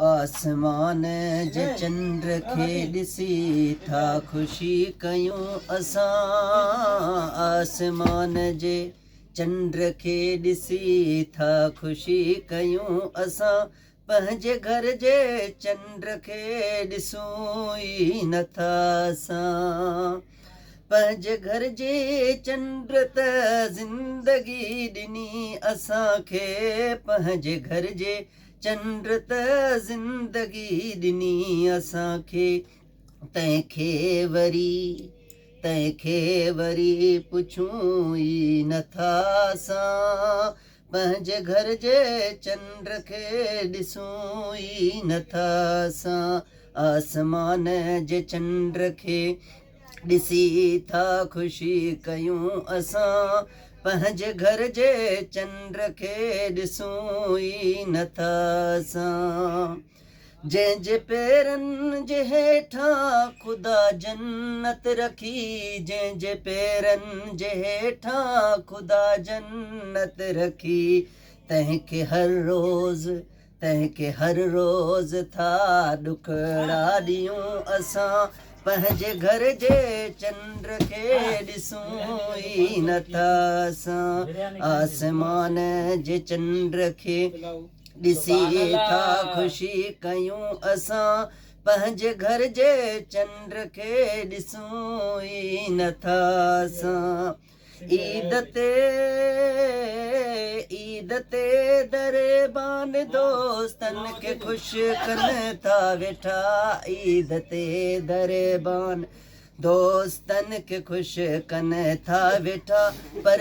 आसमान जे चंद्र खे ॾिसी था ख़ुशी कयूं असां। आसमान जे चंद्र खे ॾिसी था ख़ुशी कयूं असां। पंहिंजे घर जे चंद्र खे ॾिसूं ई नथा असां। पंहिंजे घर जे चंद्र त ज़िंदगी ॾिनी असांखे। पंहिंजे घर जे चंद्र त ज़िंदगी ॾिनी असांखे। तंहिंखे वरी पुछूं ई नथा असां। पंहिंजे घर जे चंद्र खे ॾिसूं ई नथा असां। आसमान जे चंद्र खे ॾिसी था ख़ुशी कयूं असां। पंहिंजे घर जे चंद्र खे ॾिसूं ई नथा असां। जंहिंजे पेरनि जे हेठां ख़ुदा जन्नत रखी। जंहिंजे पेरनि जे हेठां ख़ुदा जन्नत रखी। तंहिंखे हर रोज़ था ॾुखड़ा ॾियूं असां। पंहिंजे घर जे चंद्र खे ॾिसूं ई नथा असां। आसमान जे चंद्र खे ॾिसी था ख़ुशी कयूं असां। पंहिंजे घर जे चंद्र खे ॾिसूं ई नथा असां। ईद ते दरबान दोस्तनि खे ख़ुशि कनि था वेठा। ईद ते दरबान दोस्तनि खे ख़ुशि कनि था वेठा। पर